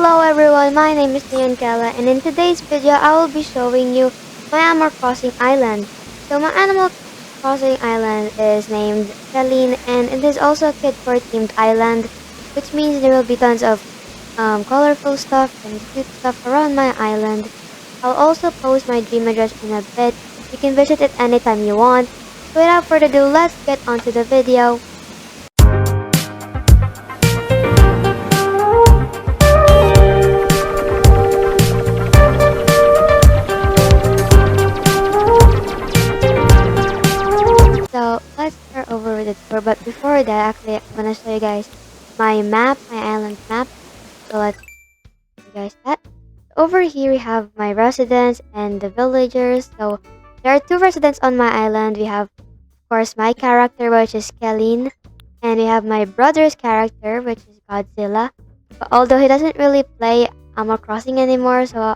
Hello everyone, my name is Kella, and in today's video I will be showing you my Animal Crossing island. So my Animal Crossing island is named Kelinn, and it is also a Kidcore themed island, which means there will be tons of colorful stuff and cute stuff around my island. I'll also post my dream address in a bit. You can visit it anytime you want. So without further ado, let's get onto the video. So let's start over with the tour, but before that, actually, I'm gonna show you guys my map, my island map. So let's show you guys that. Over here, we have my residents and the villagers. So there are two residents on my island. We have, of course, my character, which is Kelinn, and we have my brother's character, which is Godzilla. But although he doesn't really play Animal Crossing anymore, so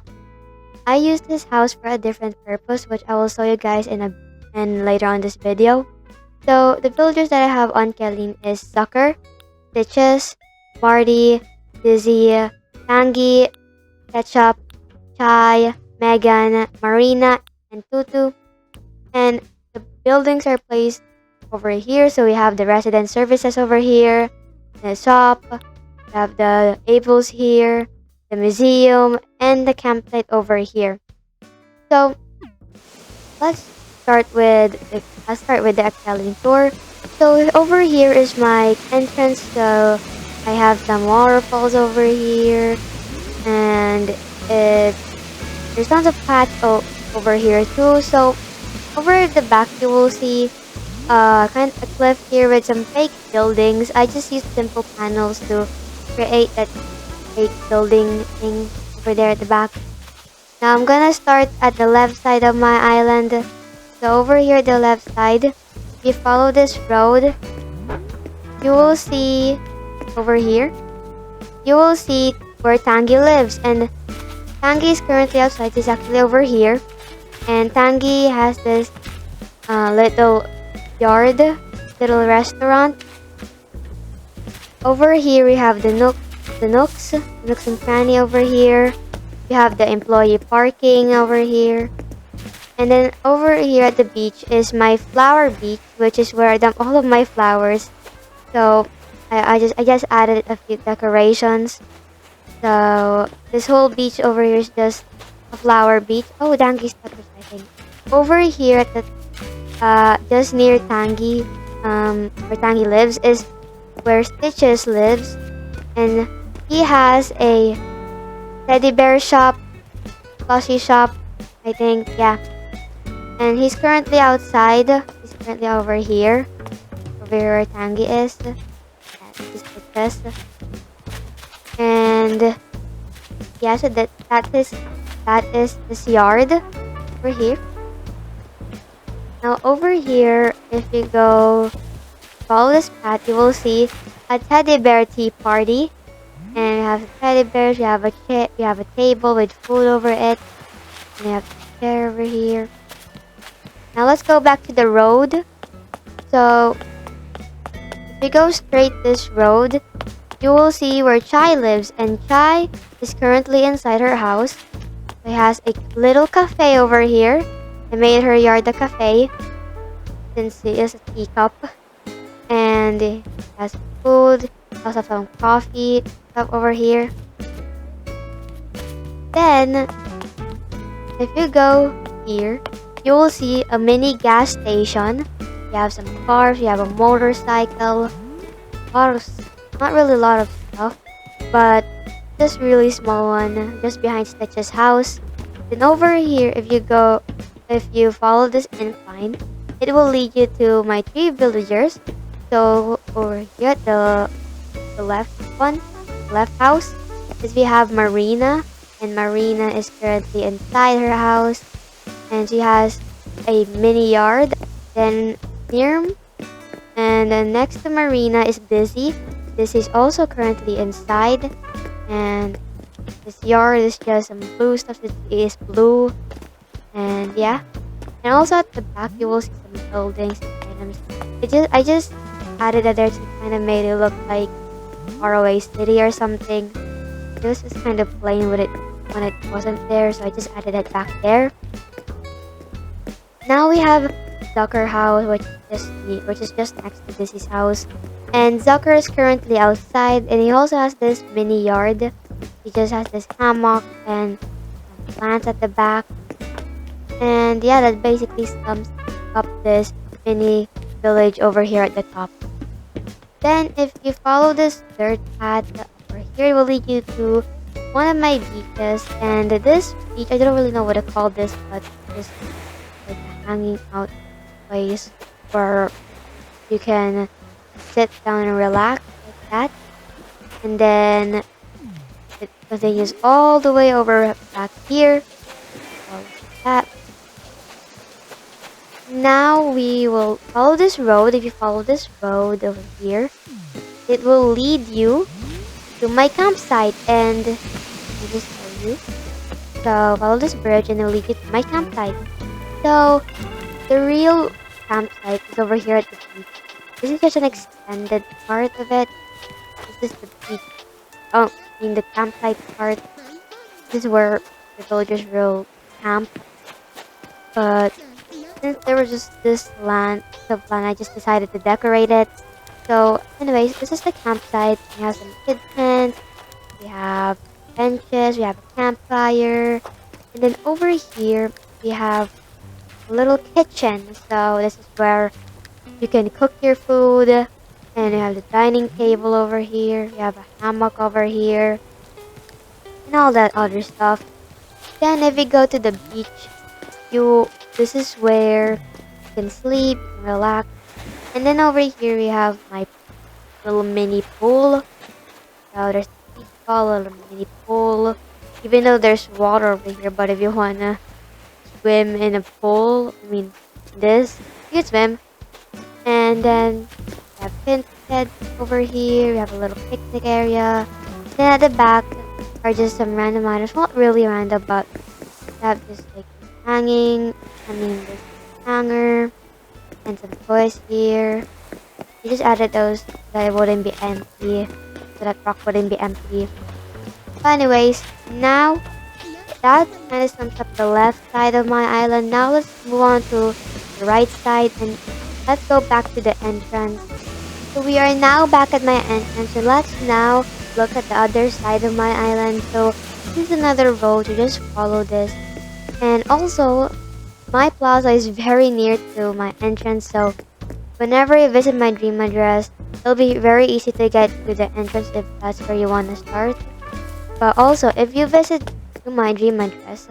I used his house for a different purpose, which I will show you guys in later on this video. So the villagers that I have on Kelinn is Sucker, Stitches, Marty, Dizzy, Tangy, Ketchup, Chai, Megan, Marina, and Tutu. And the buildings are placed over here. So we have the resident services over here, the shop, we have the tables here, the museum, and the campsite over here. So let's start with the Kelinn tour. So over here is my entrance. So I have some waterfalls over here, and there's tons of paths over here too. So over at the back you will see kind of a cliff here with some fake buildings. I just used simple panels to create that fake building thing over there at the back. Now I'm gonna start at the left side of my island. So over here, the left side, if you follow this road, you will see over here, you will see where Tangy lives. And Tangy is currently outside. He's actually over here. And Tangy has this little yard, little restaurant. Over here, we have the nooks and cranny over here. We have the employee parking over here. And then over here at the beach is my flower beach, which is where I dump all of my flowers. So I just added a few decorations. So this whole beach over here is just a flower beach. Oh, Tangy's stutters, I think. Over here at the just near Tangy, where Tangy lives, is where Stitches lives, and he has a teddy bear shop, plushie shop, I think, yeah. And he's currently outside. He's currently over here where Tangy is. That's the test. And yeah, so that is this yard over here. Now over here, if you go follow this path, you will see a teddy bear tea party. And we have teddy bears. We have a chair. We have a table with food over it. And we have a chair over here. Now let's go back to the road. So if we go straight this road, you will see where Chai lives, and Chai is currently inside her house. She has a little cafe over here. I made her yard a cafe since she is a teacup, and it has food, also some coffee stuff over here. Then if you go here, you will see a mini gas station. You have some cars, you have a motorcycle, not really a lot of stuff, but just really small one, just behind Stitch's house. Then over here, if you follow this incline, it will lead you to my three villagers. So over here, the left house, is we have Marina, and Marina is currently inside her house. And she has a mini yard. Then and then next to Marina is Dizzy. Dizzy is also currently inside, and this yard is just some blue stuff. It is blue, and yeah. And also at the back, you will see some buildings and items. I just added that there to kind of made it look like faraway city or something. it was just kind of plain with it when it wasn't there, so I just added it back there. Now we have Zucker house, which is just next to Dizzy's house. And Zucker is currently outside, and he also has this mini yard. He just has this hammock and some plants at the back. And yeah, that basically sums up this mini village over here at the top. Then if you follow this dirt path over here, it will lead you to one of my beaches. And this beach, I don't really know what to call this, but it's like a hanging out place where you can sit down and relax like that. And then it continues all the way over back here. So like that. Now we will follow this road. If you follow this road over here, it will lead you to my campsite. And I'll just tell you. So follow this bridge and it will lead you to my campsite. So the real campsite is over here at the beach. This is just an extended part of it. This is the beach. Oh, I mean the campsite part. This is where the villagers will camp. But since there was just this land, I just decided to decorate it. So anyways, this is the campsite. We have some kid tents. We have benches. We have a campfire. And then over here, we have a little kitchen. So this is where you can cook your food. And we have the dining table over here. We have a hammock over here. And all that other stuff. Then if we go to the beach, this is where you can sleep, relax. And then over here we have my little mini pool. So there's a beach ball, a little mini pool. Even though there's water over here, but if you wanna swim in a pool, I mean this, you can swim. And then we have tent bed over here. We have a little picnic area. Then at the back are just some random items. Not really random, but we have just like hanging. This hanger and some toys here. We just added those so that it wouldn't be empty, so that rock wouldn't be empty. But anyways, now that kind of sums up the left side of my island. Now let's move on to the right side and let's go back to the entrance. So we are now back at my entrance, and let's now look at the other side of my island. So this is another road, you just follow this. And also, my plaza is very near to my entrance, so whenever you visit my dream address, it'll be very easy to get to the entrance if that's where you want to start. But also, if you visit to my dream address,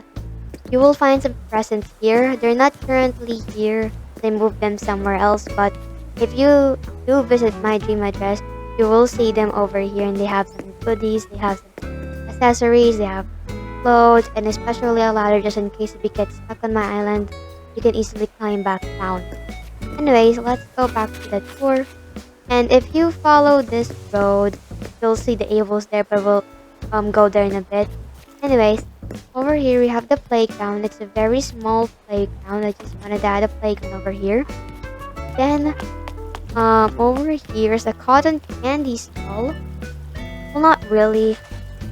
you will find some presents here. They're not currently here, they moved them somewhere else, but if you do visit my dream address, you will see them over here, and they have some goodies, they have some accessories, they have clothes, and especially a ladder just in case if you get stuck on my island, you can easily climb back down. Anyways, let's go back to the tour. And if you follow this road, you'll see the Avos there, but we'll go there in a bit. Anyways, over here we have the playground. It's a very small playground. I just wanted to add a playground over here. Then over here is a cotton candy stall. Well, not really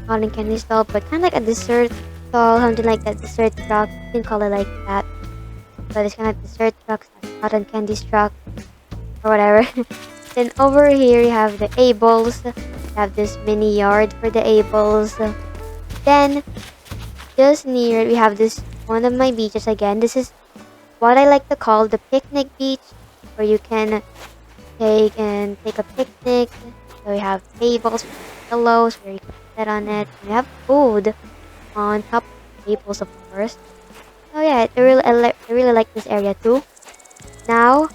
cotton candy stall, but kind of like a dessert stall, something like that. Dessert truck, you can call it like that. But it's kind of like dessert trucks, cotton candy truck, or whatever. Then over here you have the Ables. You have this mini yard for the Ables. Then just near it we have this one of my beaches again. This is what I like to call the picnic beach, where you can take a picnic. So we have tables with pillows where you can sit on it. We have food on top of the tables, of course. So yeah, I really like this area too. Now,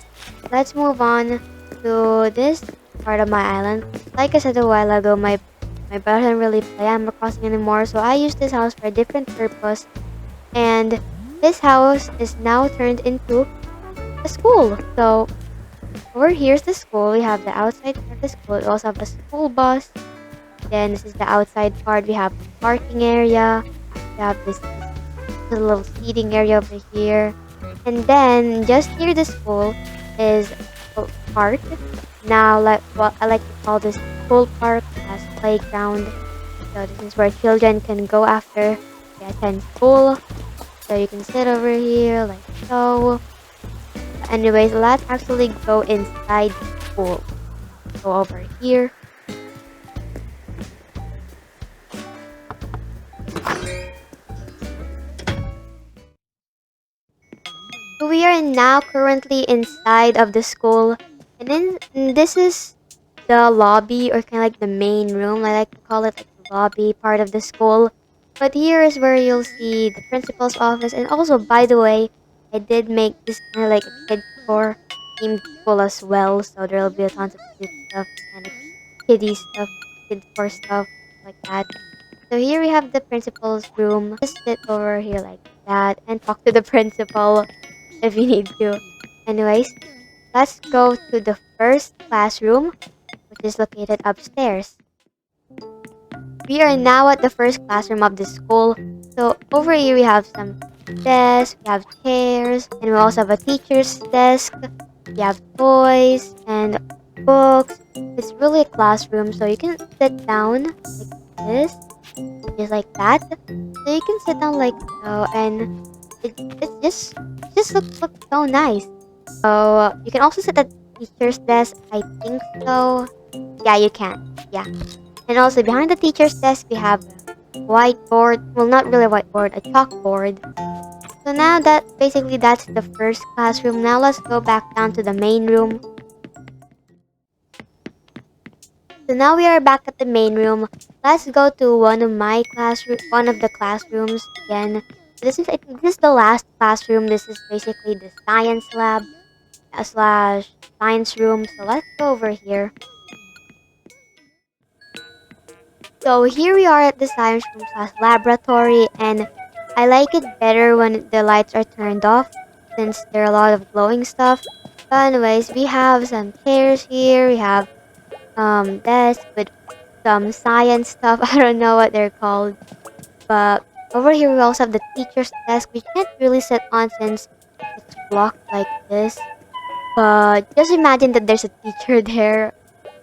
let's move on to this part of my island. Like I said a while ago, my brother doesn't really play Animal Crossing anymore, so I use this house for a different purpose. And this house is now turned into a school. So over here's the school. We have the outside part of the school. We also have a school bus. Then this is the outside part. We have the parking area. We have this little seating area over here. And then just near the school is a park. Now, like what I like to call this school park, as playground. So this is where children can go after they attend school. So you can sit over here like so. Anyways, let's actually go inside the school. Go over here. So we are now currently inside of the school, and then this is the lobby or kind of like the main room. I like to call it like the lobby part of the school. But here is where you'll see the principal's office, and also by the way, I did make this kind of like a Kidcore themed school as well. So there'll be a tons of cute stuff, kind of kiddie stuff, Kidcore stuff like that. So here we have the principal's room. Just sit over here like that and talk to the principal if you need to. Anyways, let's go to the first classroom, which is located upstairs. We are now at the first classroom of the school. So over here we have some desks, we have chairs, and we also have a teacher's desk. We have toys and books. It's really a classroom, so you can sit down like this, just like that. So you can sit down like so, and it just looks so nice. So you can also sit at teacher's desk. I think so. Yeah, you can. Yeah. And also behind the teacher's desk we have a whiteboard. Well, not really a whiteboard, a chalkboard. So now that's the first classroom. Now let's go back down to the main room. So now we are back at the main room. Let's go to one of the classrooms again. I think this is the last classroom. This is basically the science lab slash science room. So let's go over here. So here we are at the science room slash laboratory, and I like it better when the lights are turned off since there are a lot of glowing stuff. But anyways, we have some chairs here. We have desk with some science stuff. I don't know what they're called. But over here we also have the teacher's desk, which you can't really sit on since it's blocked like this. But just imagine that there's a teacher there.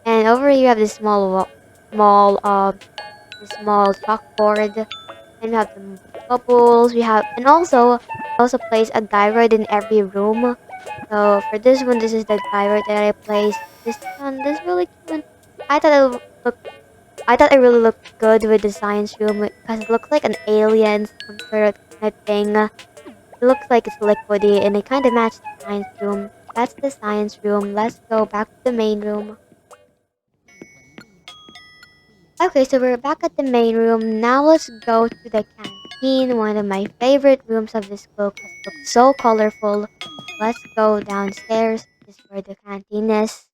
And over here you have this small chalkboard, and we have some bubbles. We have, and also place a gyroid in every room. So for this one, this is the gyroid that I placed. This really cute. I thought it look, I thought it really looked good with the science room because it looks like an alien, some sort of kind of thing. It looks like it's liquidy, and it kind of matches the science room. That's the science room. Let's go back to the main room. Okay, so we're back at the main room. Now let's go to the canteen, one of my favorite rooms of this school because it looks so colorful. Let's go downstairs. This is where the canteen is.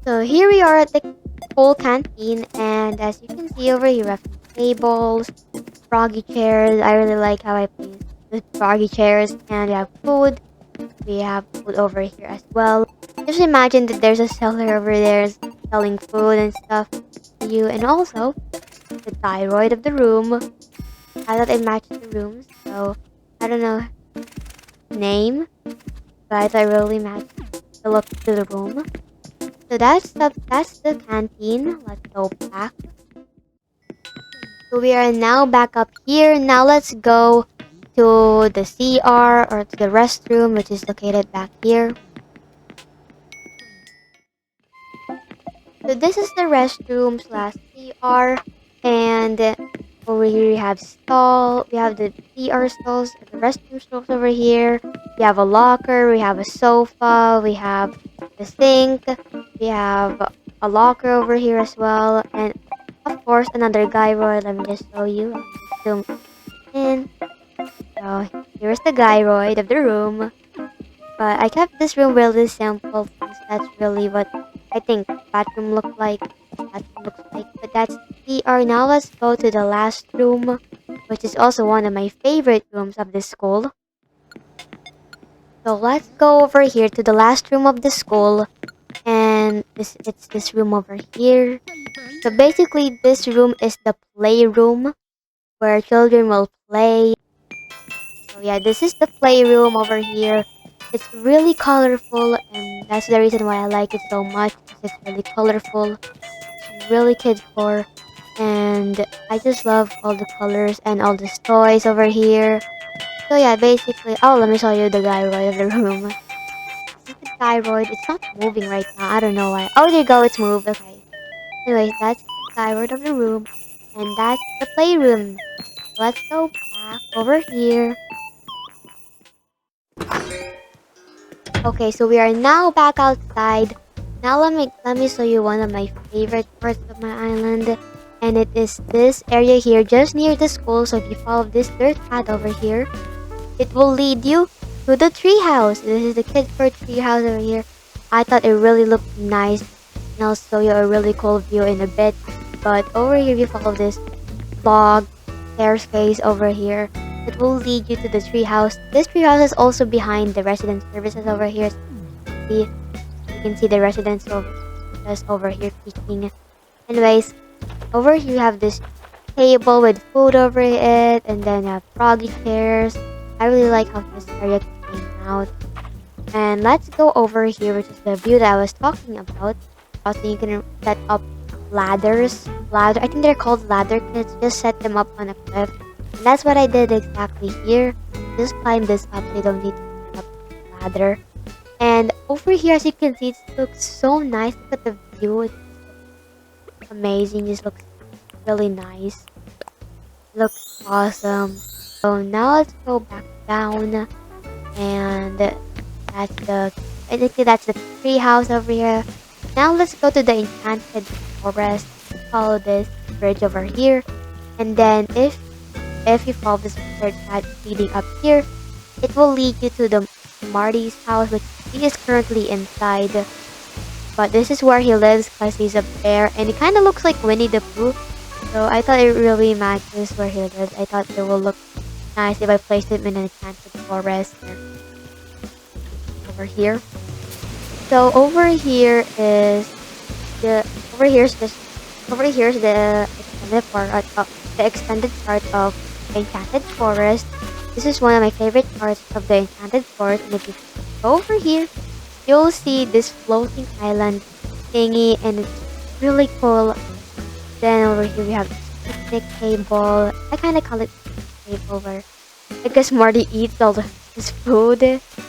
So here we are at the whole canteen, and as you can see over here, we have some tables, froggy chairs. I really like how I place the froggy chairs, and we have food. We have food over here as well. Just imagine that there's a seller over there selling food and stuff to you, and also the thyroid of the room. I thought it matched the rooms, so I don't know name, but I thought it really matched the look to the room. So that's the canteen. Let's go back. So we are now back up here. Now let's go to the CR or to the restroom, which is located back here. So this is the restroom slash CR, and over here we have stall. We have the CR stalls, the restroom stalls over here. We have a locker. We have a sofa. We have the sink. We have a locker over here as well, and of course another gyroid. Let me just show you. Let me just zoom in. So here's the gyroid of the room. But I kept this room really simple since that's really what I think bathroom look like. Bathroom looks like. But that's CR. Now let's go to the last room, which is also one of my favorite rooms of this school. So let's go over here to the last room of the school, and it's this room over here. So basically, this room is the playroom where children will play. So yeah, this is the playroom over here. It's really colorful, and that's the reason why I like it so much. Because it's really colorful, really kid core. And I just love all the colors and all the toys over here. So yeah, basically, oh, let me show you the gyroid of the room. This is the gyroid. It's not moving right now. I don't know why. Oh, there you go. It's moved. Okay. Anyways, that's the gyroid of the room. And that's the playroom. Let's go back over here. Okay, so we are now back outside. Now let me show you one of my favorite parts of my island. And it is this area here just near the school. So if you follow this dirt path over here, it will lead you to the treehouse. This is the Kidcore treehouse over here. I thought it really looked nice, and I'll show you a really cool view in a bit. But over here, if you follow this log staircase over here, it will lead you to the treehouse. This treehouse is also behind the resident services over here. See, you can see the residents over here peeking. Anyways, over here you have this table with food over it, and then you have froggy chairs. I really like how this area came out. And let's go over here, which is the view that I was talking about. Also, you can set up ladders. I think they're called ladder kits. Just set them up on a cliff. And that's what I did exactly here. Just climb this up so you don't need to set up a ladder. And over here, as you can see, it looks so nice. Look at the view. It's amazing. It looks really nice. Looks awesome. So now let's go back down, and I think that's the tree house over here. Now let's go to the Enchanted Forest. Follow this bridge over here, and then if you follow this third path leading up here, it will lead you to the Marty's house, which he is currently inside. But this is where he lives because he's a bear, and he kind of looks like Winnie the Pooh. So I thought it really matches where he lives. I thought it will look nice if I placed him in an Enchanted Forest over here. So over here is the extended part of the Enchanted Forest. This is one of my favorite parts of the Enchanted Forest. And if you go over here, you'll see this floating island thingy, and it's really cool. Then over here we have this picnic table. I kind of call it picnic table where I guess Marty eats all his food.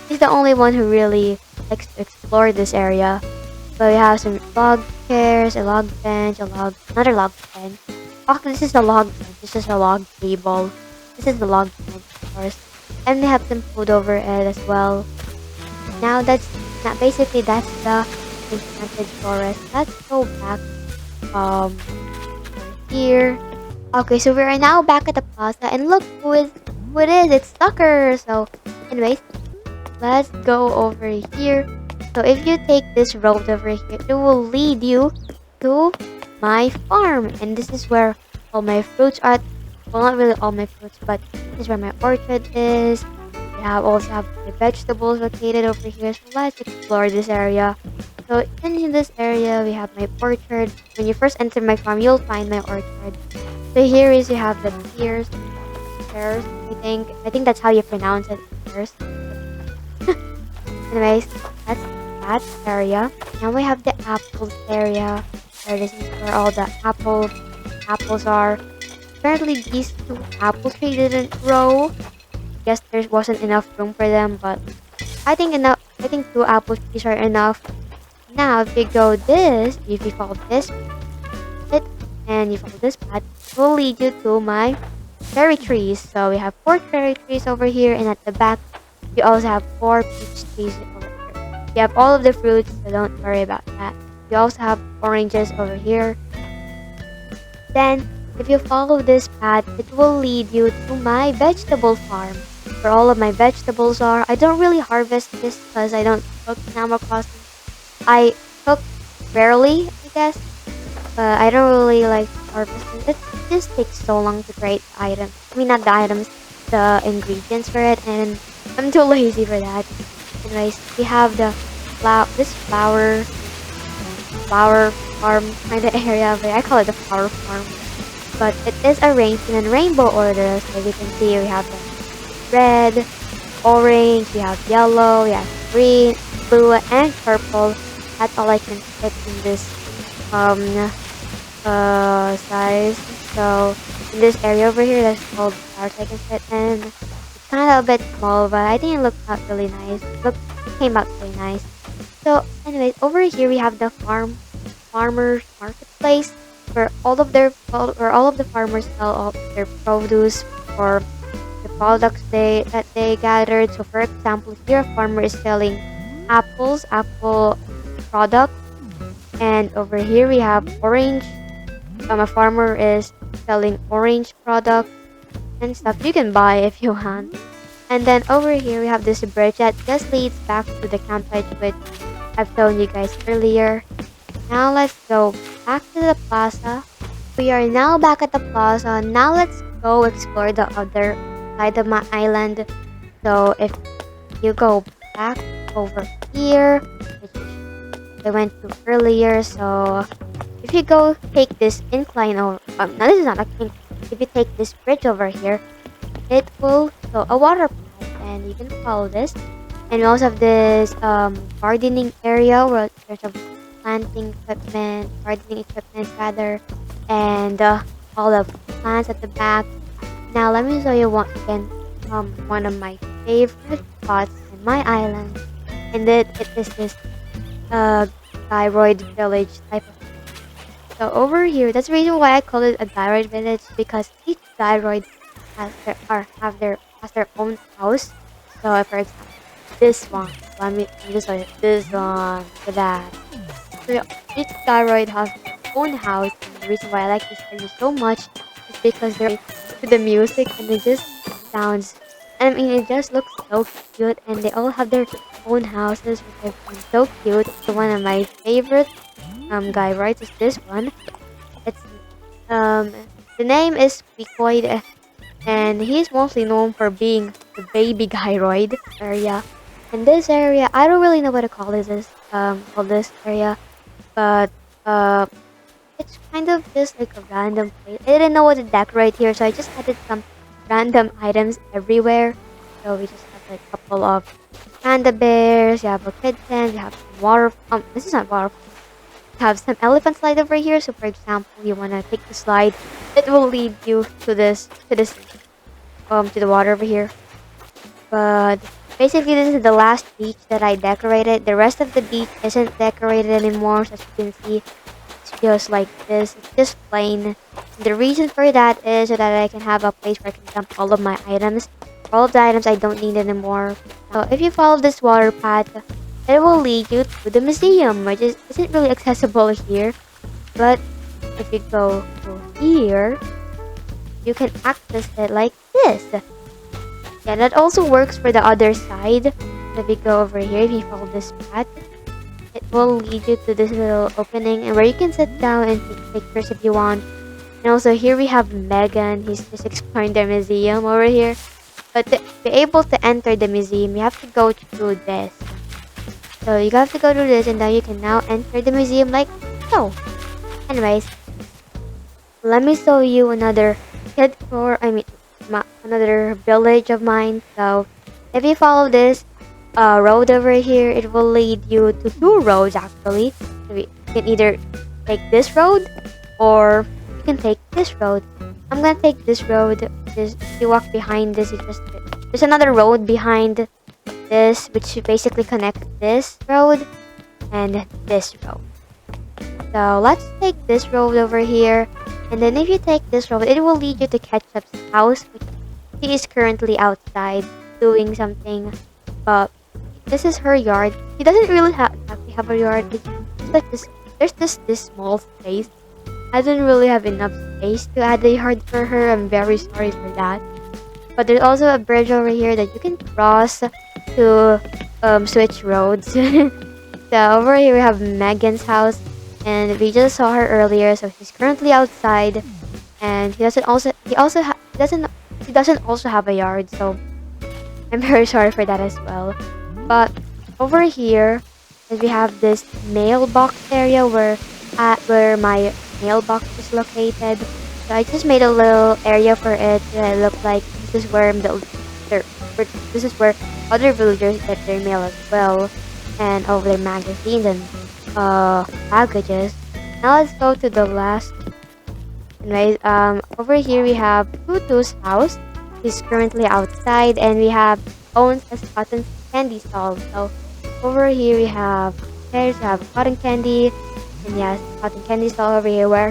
He's the only one who really likes to explore this area. So we have some log chairs, a log bench, another log bench. Oh, this is the log bench. This is a log table. This is the log bench, of course. And they have some food over it as well. Now basically that's the Enchanted Forest. Let's go back here. Okay, so we are now back at the plaza, and look who it is. It's Tucker. So anyways, let's go over here. So if you take this road over here, it will lead you to my farm, and this is where all my fruits are. Well, not really all my fruits, but this is where my orchard is. Also have my vegetables located over here. So let's explore this area. So in this area, we have my orchard. When you first enter my farm, you'll find my orchard. So here is you have the pears. I think that's how you pronounce it. Pears. Anyways, that's that area. Now we have the apples area. Where this is where all the apples are. Apparently these two apple trees didn't grow. Guess there wasn't enough room for them, but I think 2 apple trees are enough. Now if you follow this and you follow this path, it will lead you to my cherry trees. So we have 4 cherry trees over here, and at the back we also have 4 peach trees over here. You have all of the fruits, so don't worry about that. We also have oranges over here. Then if you follow this path, it will lead you to my vegetable farm, where all of my vegetables are. I don't really harvest this because I don't cook in Animal Crossing. I cook rarely, I guess, but I don't really like harvesting. It just takes so long to create the items. I mean, not the items, the ingredients for it, and I'm too lazy for that. Anyways, we have this flower farm kind of area, but I call it the flower farm. But it is arranged in a rainbow order. So as you can see, we have the red, orange, we have yellow, we have green, blue, and purple. That's all I can fit in this size. So in this area over here that's called flowers I can fit in. It's kind of a bit small, but I think it looked out really nice. It came out really nice. So anyways, over here we have the farmers marketplace where all of the farmers sell all their produce or the products that they gathered. So for example, here a farmer is selling apple products, and over here we have orange. A farmer is selling orange products and stuff you can buy if you want. And then over here we have this bridge that just leads back to the campsite which I've shown you guys earlier. Now let's go back to the plaza. We are now back at the plaza. Now let's go explore the other side of my island. So if you go back over here, which I went to earlier, so if you go take this incline over, no, this is not a incline. If you take this bridge over here, it will show a water pipe, and you can follow this. And we also have this gardening area where there's a gardening equipment rather, and all the plants at the back. Now let me show you one of my favorite spots in my island, and it is this thyroid village type of thing. So over here, that's the reason why I call it a thyroid village, because each thyroid has their own house. So for example, this one, let me just show you this one, for that. So yeah, each thyroid has their own house, and the reason why I like this area so much is because they're to the music, and it just sounds, I mean, it just looks so cute, and they all have their own houses, which I find so cute. So one of my favorite guy rides is this one. It's the name is Picoid, and he's mostly known for being the baby gyroid area. In this area, I don't really know what to call this area, but it's kind of just like a random place. I didn't know what to decorate here, so I just added some random items everywhere. So we just have like a couple of panda bears, you have a kitten, you have some water. This is not water. You have some elephant slide over here. So for example, you wanna take the slide, it will lead you to the water over here. But basically, this is the last beach that I decorated. The rest of the beach isn't decorated anymore, so as you can see, it's just like this. It's just plain. The reason for that is so that I can have a place where I can dump all of my items. All of the items I don't need anymore. So if you follow this water path, it will lead you to the museum, which isn't really accessible here. But if you go to here, you can access it like this. Yeah, that also works for the other side. So if you go over here, if you follow this path, it will lead you to this little opening, and where you can sit down and take pictures if you want. And also here we have Megan. He's just exploring the museum over here. But to be able to enter the museum, you have to go through this. So you have to go through this, and then you can now enter the museum like so. Anyways, let me show you another Kidcore. Another village of mine. So if you follow this road over here, it will lead you to two roads actually. So you can either take this road or you can take this road. I'm gonna take this road. If you walk behind this, there's another road behind this which basically connects this road and this road. So let's take this road over here. And then if you take this road, it will lead you to Ketchup's house, which he is currently outside doing something. But this is her yard. She doesn't really actually have a yard. It's like this. There's this small space. I don't really have enough space to add a yard for her. I'm very sorry for that. But there's also a bridge over here that you can cross to switch roads. So over here we have Megan's house. And we just saw her earlier, so she's currently outside, and he doesn't also have a yard, so I'm very sorry for that as well. But over here, we have this mailbox area where my mailbox is located. So I just made a little area for it that look like this is where other villagers get their mail as well, and all their magazines and packages. Now let's go to the last Anyways, over here we have Tutu's house. He's currently outside, and we have owns a cotton candy stall. So over here we have upstairs we have cotton candy, and yes, cotton candy stall over here where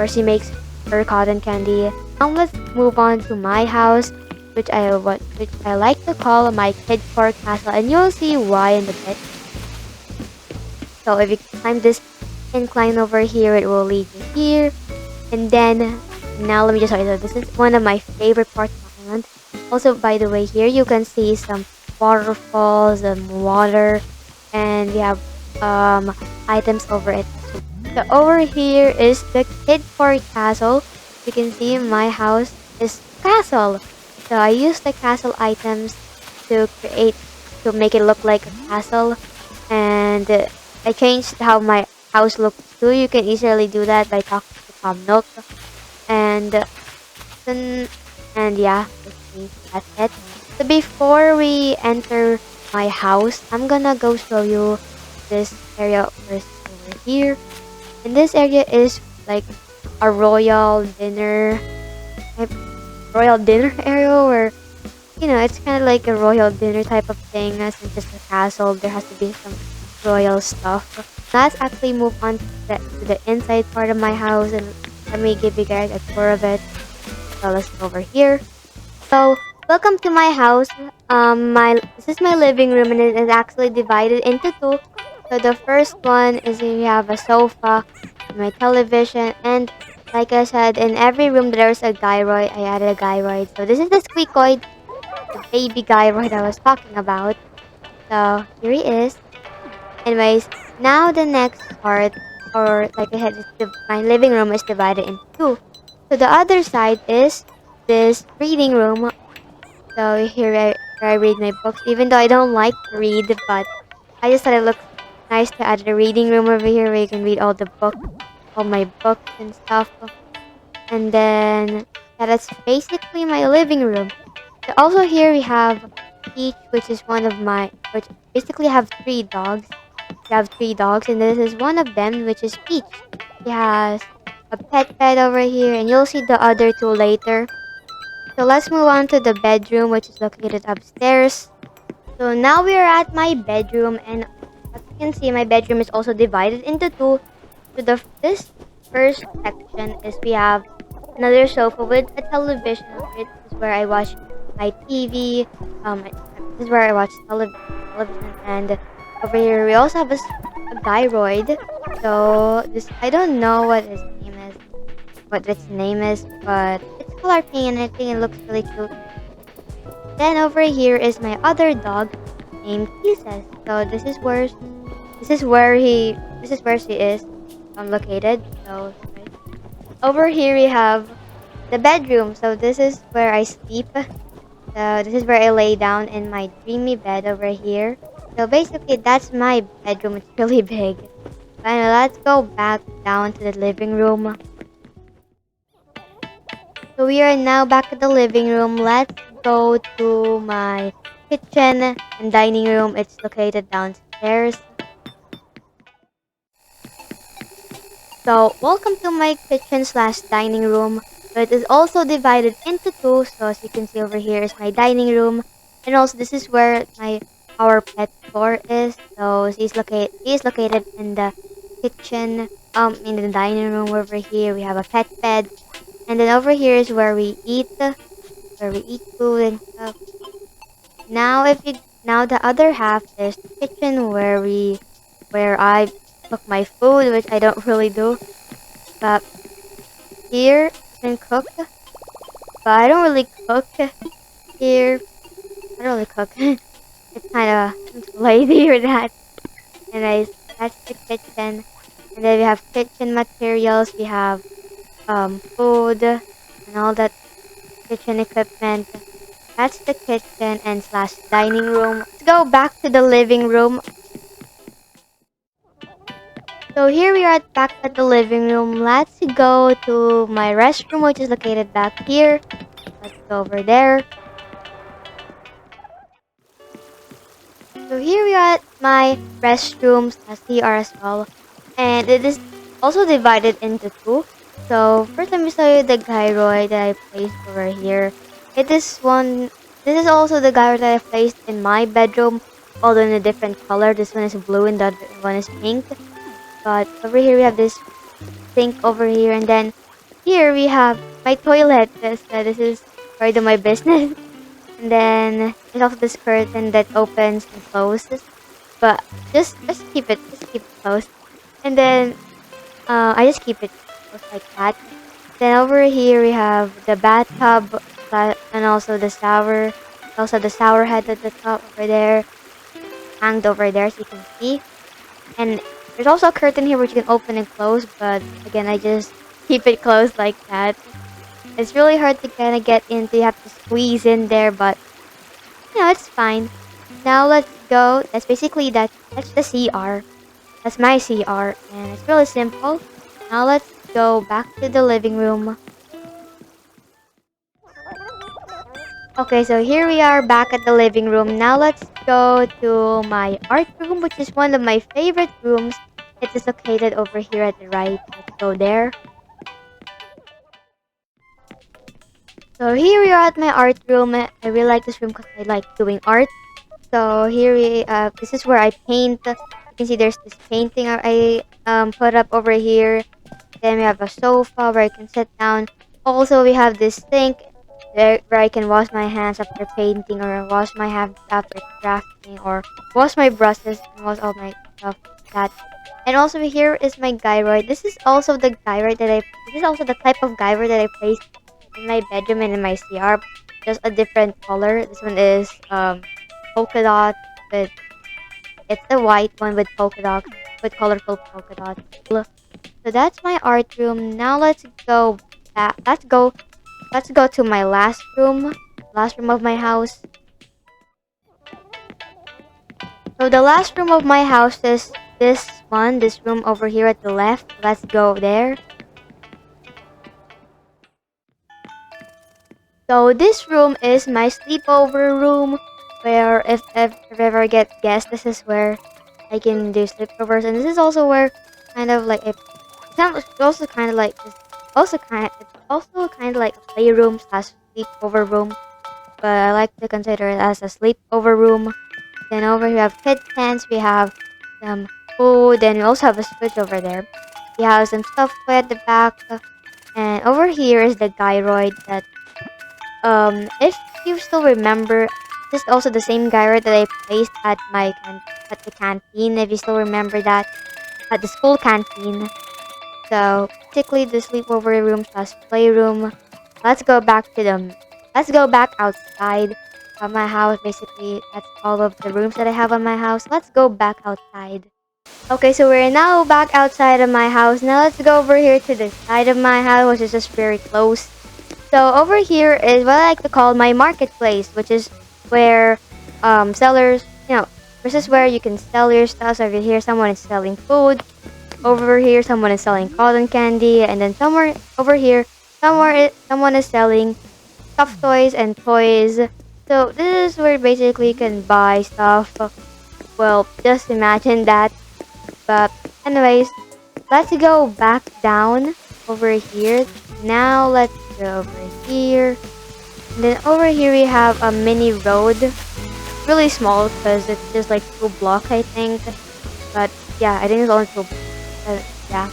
she makes her cotton candy. Now let's move on to my house, which I like to call my Kidcore castle, and you'll see why in a bit. So if you climb this incline over here, it will lead you here. And then, now let me just show you. So this is one of my favorite parts of the island. Also, by the way, here you can see some waterfalls and water, and we have items over it. So over here is the Kidcore Castle. You can see my house is castle. So I use the castle items to make it look like a castle, and I changed how my house looks too. You can easily do that by talking to Tom Nook, and then and yeah, basically that's it. So before we enter my house, I'm gonna go show you this area first over here. And this area is like a type- royal dinner area where it's kind of like a royal dinner type of thing. Since it's a castle, there has to be some royal stuff. Let's actually move on to the inside part of my house, and let me give you guys a tour of it. So let's go over here. So welcome to my house. My This is my living room, and it is actually divided into two. So the first one is we have a sofa, my television, and like I said, in every room there's a gyroid. I added a gyroid. So this is the squeakoid, the baby gyroid I was talking about. So here he is. Anyways, now the next part, or like I said, my living room is divided into two. So the other side is this reading room. So here where I read my books, even though I don't like to read, but I just thought it looked nice to add a reading room over here where you can read all my books and stuff. And then yeah, that's basically my living room. So also here we have Peach, which basically have three dogs. We have three dogs, and this is one of them, which is Peach. She has a pet bed over here, and you'll see the other two later. So let's move on to the bedroom, which is located upstairs. So now we are at my bedroom, and as you can see, my bedroom is also divided into two. So this first section is we have another sofa with a television over it. This is where I watch my TV. This is where I watch television, and over here we also have a gyroid. So this I don't know what its name is, but it's color pink, and I think it looks really cute. Then over here is my other dog named Kisses. So this is where she is located. So right. Over here we have the bedroom. So this is where I sleep. So this is where I lay down in my dreamy bed over here. So basically that's my bedroom. It's really big. But let's go back down to the living room. So we are now back at the living room. Let's go to my kitchen and dining room. It's located downstairs. So welcome to my kitchen slash dining room. So it is also divided into two. So as you can see over here is my dining room, and also this is where our pet floor is. So she's located in the kitchen, in the dining room over here. We have a pet bed, and then over here is where we eat food and stuff. Now the other half is the kitchen where I cook my food, which I don't really do. But here I can cook, but I don't really cook here. I don't really cook. It's kind of lazy for that. Anyways, that's the kitchen, and then we have kitchen materials. We have food and all that kitchen equipment. That's the kitchen and slash dining room. Let's go back to the living room. So here we are back at the living room. Let's go to my restroom, which is located back here. Let's go over there. So here we are at my restrooms, as CR as well. And it is also divided into two. So first, let me show you the gyroid that I placed over here. It is one. This is also the gyroid that I placed in my bedroom, although in a different color. This one is blue and the other one is pink. But over here we have this sink over here, and then here we have my toilet. This is where I do my business. And then there's also this curtain that opens and closes. But just keep it closed. And then I just keep it closed like that. Then over here we have the bathtub and also the shower. Also the shower head at the top over there, hanged over there so you can see. And there's also a curtain here which you can open and close, but again I just keep it closed like that. It's really hard to kind of get into. You have to squeeze in there, but it's fine. Now let's go. That's the CR. That's my CR, and it's really simple. Now let's go back to the living room. Okay, so here we are back at the living room. Now let's go to my art room, which is one of my favorite rooms. It is located over here at the right. Let's go there. So here we are at my art room. I really like this room because I like doing art. So this is where I paint. You can see there's this painting I put up over here. Then we have a sofa where I can sit down. Also, we have this sink there where I can wash my hands after painting, or wash my hands after crafting, or wash my brushes and wash all my stuff like that. And also here is my gyroid. This is also the gyroid that I. This is also the type of gyroid that I placed in my bedroom and in my CR. Just a different color. This one is polka dot, but it's the white one with polka dots, with colorful polka dots. So that's my art room. Now let's go back. Let's go to my last room of my house. So the last room of my house is this room over here at the left. Let's go there. So this room is my sleepover room, where if ever I get guests, this is where I can do sleepovers, and this is also where kind of like it's also kind of like like a playroom slash sleepover room, but I like to consider it as a sleepover room. Then over here we have kid tents, we have some food, then we also have a switch over there. We have some stuff at the back, and over here is the gyroid that if you still remember, this is also the same gyroid that I placed at at the canteen. If you still remember that, at the school canteen. So basically the sleepover room slash playroom. Let's go back outside of my house. Basically, that's all of the rooms that I have on my house. Let's go back outside. Okay, so we're now back outside of my house. Now let's go over here to the side of my house, which is just very close. So over here is what I like to call my marketplace, which is where sellers, this is where you can sell your stuff. So over here, someone is selling food. Over here, someone is selling cotton candy, and then somewhere over here, someone is selling stuffed toys and toys. So this is where basically you can buy stuff. Well, just imagine that. But anyways, let's go back down over here. Now let's go over here. And then over here we have a mini road. Really small because it's just like 2 blocks, I think. But yeah, I think it's only 2 blocks. Yeah.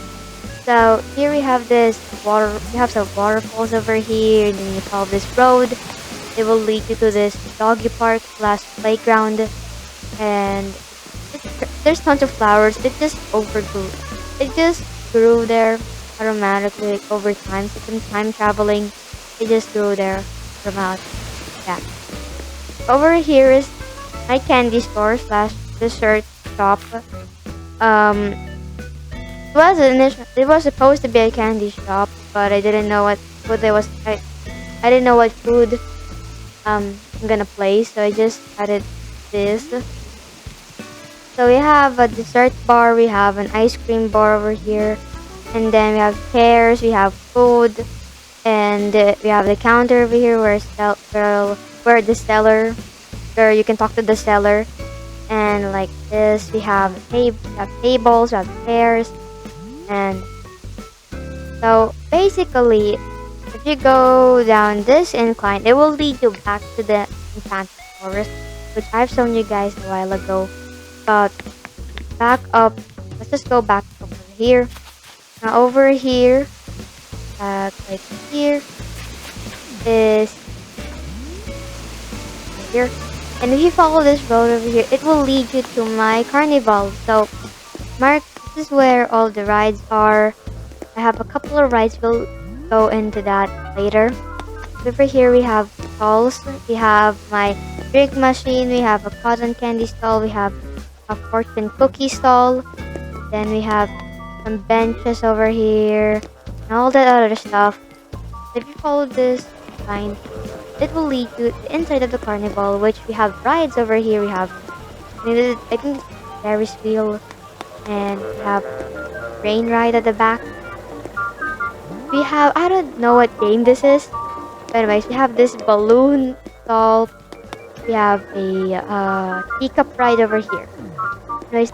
So here we have this water. We have some waterfalls over here, and then you follow this road. It will lead you to this doggy park slash playground, and there's tons of flowers. It just overgrew. It just grew there automatically over time. So some time traveling, it just grew there from out. Yeah. Over here is my candy store slash dessert shop. It was supposed to be a candy shop, but I didn't know what food there was. I didn't know what food I'm gonna place, so I just added this. So we have a dessert bar, we have an ice cream bar over here, and then we have chairs, we have food, and we have the counter over here where you can talk to the seller, and like this we have tables, we have chairs. And So basically, if you go down this incline, it will lead you back to the Enchanted Forest, which I've shown you guys a while ago. But back up, let's just go back over here. Now over here, right here is right here. And if you follow this road over here, it will lead you to my carnival. So Mark, this is where all the rides are. I have a couple of rides, we'll go into that later. Over here we have stalls. We have my drink machine, we have a cotton candy stall, we have a fortune cookie stall, then we have some benches over here, and all that other stuff. If you follow this line, it will lead to the inside of the carnival, which we have rides over here. We have, I think it's Ferris wheel, and we have train ride at the back. We have, I don't know what game this is, but anyways, we have this balloon stall. We have a teacup ride over here. Anyways,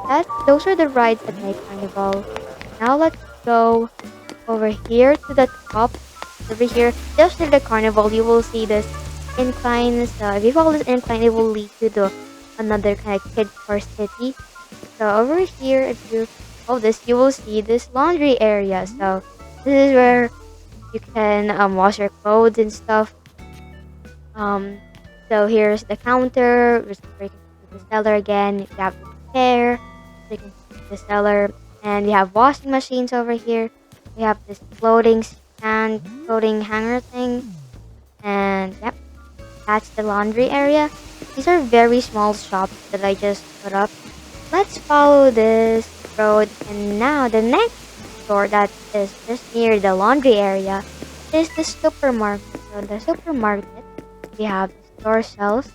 those are the rides at my carnival. Now let's go over here to the top. Over here, just near the carnival, you will see this incline. So if you follow this incline, it will lead you to another kind of Kidcore city. So over here, if you follow this, you will see this laundry area. So this is where you can wash your clothes and stuff. So here's the counter. Where you can see the seller again. You have the chair. So you can see the seller, and we have washing machines over here. We have this clothing stand, clothing hanger thing, and yep, that's the laundry area. These are very small shops that I just put up. Let's follow this road, and now the next store that is just near the laundry area is the supermarket. So the supermarket, we have the store shelves.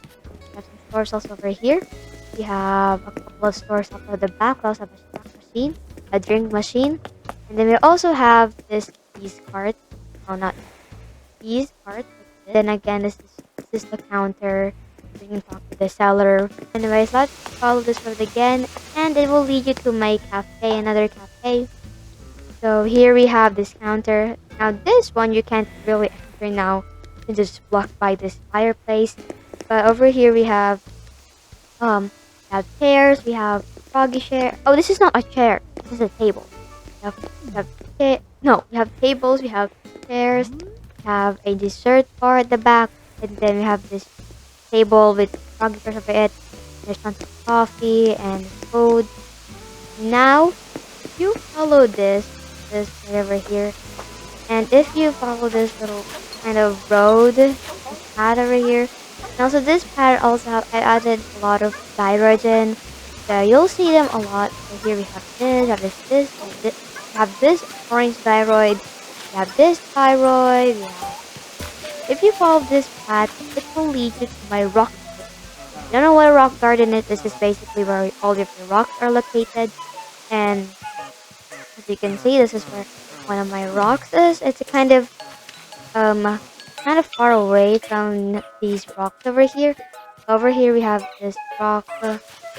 We have some store shelves over here. We have a couple of stores up at the back. We also have a snack machine, a drink machine, and then we also have these carts. Oh, not these carts. Then again, this is the counter. You can talk to the seller. Anyways, let's follow this road again, and it will lead you to my cafe, another cafe. So here we have this counter. Now this one you can't really enter now since it's blocked by this fireplace. But over here we have chairs. We have froggy chair. Oh, this is not a chair. This is a table. We have tables. We have chairs. We have a dessert bar at the back, and then we have this table with froggy chairs over it. There's tons of coffee and food. Now, if you follow this right over here, and if you follow this little kind of road, this path over here, and also this path I added a lot of thyrogen. So you'll see them a lot. So here we have we have this orange thyroid, we have this thyroid, if you follow this path, it will lead you to my rock garden. If you don't know what a rock garden is, this is basically where all of your rocks are located. And as you can see, this is where one of my rocks is. It's a kind of far away from these rocks over here. Over here we have this rock. We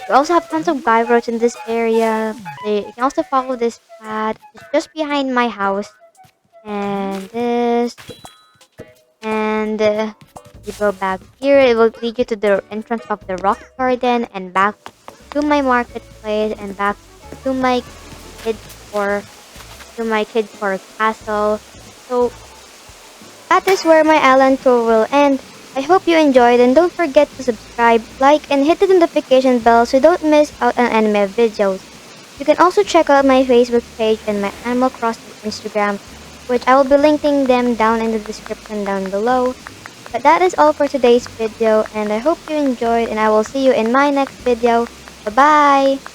also have tons of gyros in this area. You can also follow this path. It's just behind my house. And this. And you go back here. It will lead you to the entrance of the rock garden and back to my marketplace and back to my Kidcore castle. So that is where my island tour will end. I hope you enjoyed, and don't forget to subscribe, like, and hit the notification bell so you don't miss out on anime videos. You can also check out my Facebook page and my Animal Crossing Instagram, which I will be linking them down in the description down below. But that is all for today's video, and I hope you enjoyed, and I will see you in my next video. Bye bye!